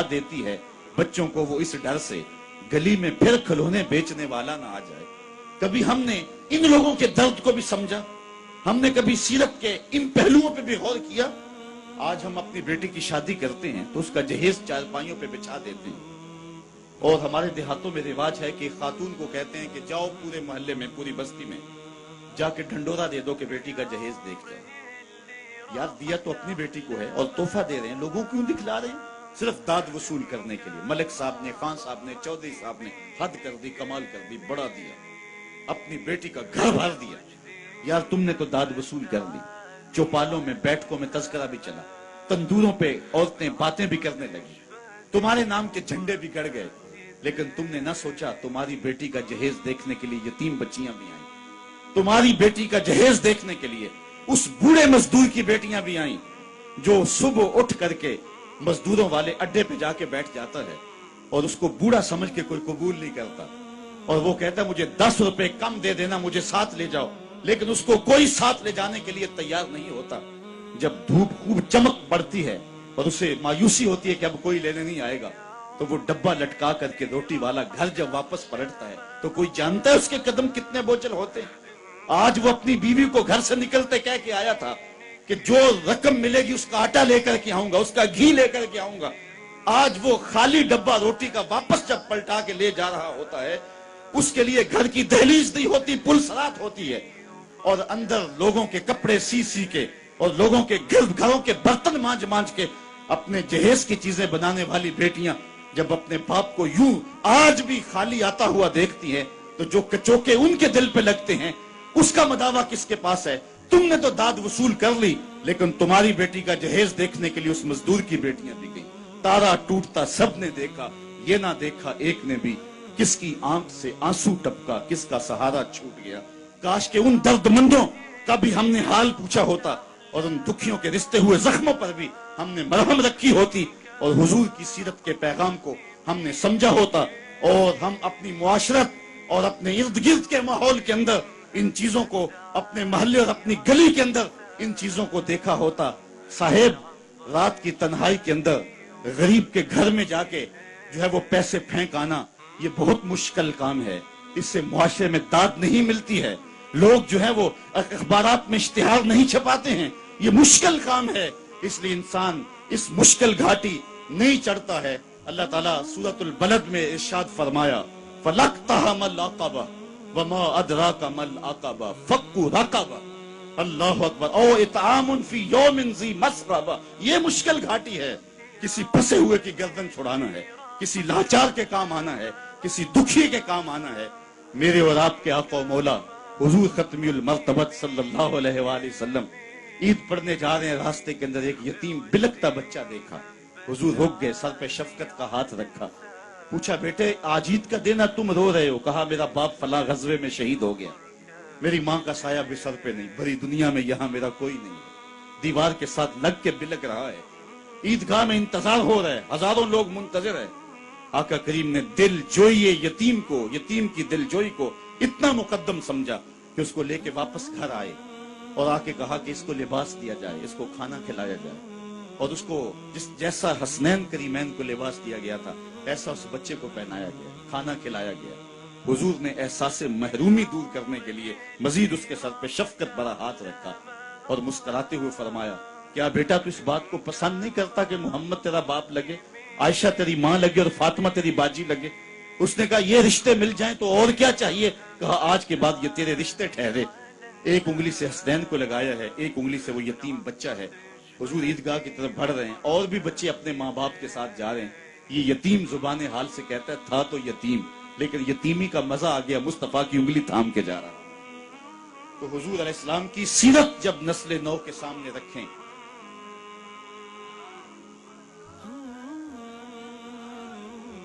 देती है बच्चों को, वो इस डर से गली में फिर खिलौने बेचने वाला ना आ जाए। कभी हमने इन लोगों के दर्द को भी समझा? हमने कभी सीरत के इन पहलुओं पे भी गौर किया? आज हम अपनी बेटी की शादी करते हैं तो उसका जहेज चारपाइयों पे बिछा देते हैं, और हमारे देहातों में रिवाज है कि खातून को कहते हैं कि जाओ पूरे मोहल्ले में, पूरी बस्ती में जाके ढंडोरा दे दो कि बेटी का जहेज देख जाओ। यार दिया तो अपनी बेटी को है और तोहफा दे रहे हैं, लोगों क्यों दिखला रहे हैं? सिर्फ दाद वसूल करने के लिए। मलिक साहब ने, खान साहब ने, चौधरी साहब ने हद कर दी, कमाल कर दी, बड़ा दिया, अपनी बेटी का घर भर दिया। यार तुमने तो दाद वसूल कर दी। चौपालों में, बैठकों में तस्करा भी चला, तंदूरों पे औरतें बातें भी करने लगी, तुम्हारे नाम के झंडे भी गड़ गए, लेकिन तुमने ना सोचा तुम्हारी बेटी का जहेज देखने के लिए यतीम बच्चियां भी आई, तुम्हारी बेटी का जहेज देखने के लिए उस बूढ़े मजदूर की बेटियां भी आई जो सुबह उठ करके मजदूरों वाले अड्डे पे जाके बैठ जाता है और उसको बूढ़ा समझ के कोई कबूल नहीं करता, और वो कहता है मुझे 10 रुपए कम दे देना, मुझे साथ ले जाओ, लेकिन उसको कोई साथ ले जाने के लिए तैयार नहीं होता। जब धूप खूब चमक पड़ती है और उसे मायूसी होती है कि अब कोई लेने नहीं आएगा, तो वो डब्बा लटका करके रोटी वाला घर जब वापस पलटता है तो कोई जानता है उसके कदम कितने बोझल होते हैं। आज वो अपनी बीवी को घर से निकलते कह के आया था कि जो रकम मिलेगी उसका आटा लेकर के आऊंगा, उसका घी लेकर के आऊंगा। आज वो खाली डब्बा रोटी का वापस जब पलटा के ले जा रहा होता है, उसके लिए घर की दहलीज नहीं होती, पुलसरात होती है, और अंदर लोगों के कपड़े सी सी के और लोगों के घरों के बर्तन मांज मांज के अपने जहेज की चीजें बनाने वाली बेटियां जब अपने बाप को यूं आज भी खाली आता हुआ देखती हैं, तो जो कचोके उनके दिल पे लगते हैं उसका मदावा किसके पास है? तुमने तो दाद वसूल कर ली, लेकिन तुम्हारी बेटी का जहेज देखने के लिए उस मजदूर की बेटियां भी गई। तारा टूटता सबने देखा, ये ना देखा एक ने भी, किसकी आंख से आंसू टपका, किसका सहारा छूट गया। काश के उन दर्दमंदों का भी हमने हाल पूछा होता और उन दुखियों के रिश्ते हुए जख्मों पर भी हमने मरहम रखी होती और हुजूर की सीरत के पैगाम को हमने समझा होता, और हम अपनी मुआशरत और अपने इर्द गिर्द के माहौल के अंदर इन चीजों को, अपने मोहल्ले और अपनी गली के अंदर इन चीजों को देखा होता। साहेब, रात की तन्हाई के अंदर गरीब के घर में जाके जो है वो पैसे फेंक आना, ये बहुत मुश्किल काम है। इससे मुआशरे में दाद नहीं मिलती है। लोग जो है वो अखबारात में इश्तिहार नहीं छपाते हैं, ये मुश्किल काम है। इसलिए इंसान इस मुश्किल घाटी नहीं चढ़ता है। अल्लाह ताला सूरतुल बलद में इरशाद फरमाया, फलक्तहा मल अक़बा वमा अदराका मल अक़बा फक्कु रक़बा। अल्लाहु अकबर। ओ इतआमुन फी यौमिन ज़ी मसरबा। ये मुश्किल घाटी है। किसी फंसे हुए की गर्दन छुड़ाना है, किसी लाचार के काम आना है, किसी दुखी के काम आना है। मेरे और आपके आका मौला हुजूर खत्मियुल मर्तबत सल्लल्लाहु अलैहि वसल्लम ईद पढ़ने जा रहे हैं, रास्ते के अंदर एक यतीम बिलखता बच्चा देखा। हुजूर रुक गए, सर पे शफकत का हाथ रखा, पूछा बेटे आज ईद का दिन है, तुम रो रहे हो? कहा मेरा बाप फला गजवे में शहीद हो गया, मेरी माँ का साया भी सर पे नहीं, भरी दुनिया में यहाँ मेरा कोई नहीं है। दीवार के साथ लग के बिलख रहा है। ईदगाह में इंतजार हो रहा है, हजारों लोग मुंतजिर है। आका करीम ने दिल जोइए यतीम को, यतीम की दिल जोई को इतना मुकद्दम समझा कि उसको लेके वापस घर आए और आके कहा कि इसको लिबास दिया जाए, इसको खाना खिलाया जाए, और उसको जैसा हसनैन करीमैन को लिबास दिया गया था ऐसा उस बच्चे को पहनाया गया, खाना खिलाया गया। हुजूर ने एहसास महरूमी दूर करने के लिए मजीद उसके सर पे शफकत भरा हाथ रखा और मुस्कुराते हुए फरमाया, क्या बेटा तू इस बात को पसंद नहीं करता कि मोहम्मद तेरा बाप लगे, आयशा तेरी माँ लगे और फातिमा तेरी बाजी लगे? उसने कहा ये रिश्ते मिल जाएं तो और क्या चाहिए? कहा आज के बाद ये तेरे रिश्ते ठहरे। एक उंगली से हसनैन को लगाया है, एक उंगली से वो यतीम बच्चा है। हुजूर ईदगाह की तरफ बढ़ रहे हैं, और भी बच्चे अपने माँ बाप के साथ जा रहे हैं। ये यतीम जुबान हाल से कहता है था तो यतीम, लेकिन यतीमी का मजा आ गया, मुस्तफा की उंगली थाम के जा रहा। तो हुजूर अलैहिस्सलाम की सीरत जब नस्ल नौ के सामने रखें,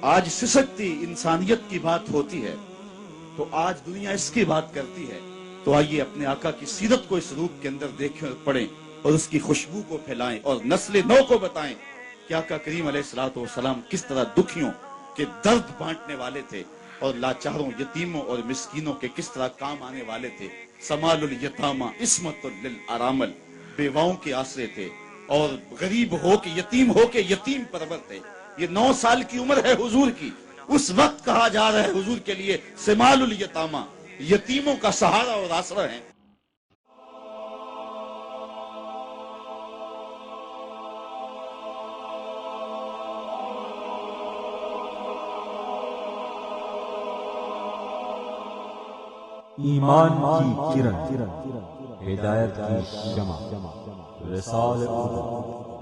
आज सिसकती इंसानियत की बात होती है तो आज दुनिया इसकी बात करती है। तो आइए अपने आका की सीरत को इस रूप के अंदर देखें और पढ़ें और उसकी खुशबू को फैलाएं और नस्ल नौ को बताएं कि आका करीम अलैहिस्सलातु वस्सलाम किस तरह दुखियों के दर्द बांटने वाले थे और लाचारों, यतीमों और मिस्कीनों के किस तरह काम आने वाले थे। समालुल यतामा इस्मतुल लिल अरामल, बेवाओं के आसरे थे और गरीब हो के, यतीम हो के यतीम परवर थे। یہ 9 سال کی عمر ہے حضور کی، اس وقت کہا جا رہا ہے حضور کے لیے سمال الیتامہ، یتیموں کا سہارا اور آسرا ہے۔ ایمان کی کرن، ہدایت کی شمع، رسالت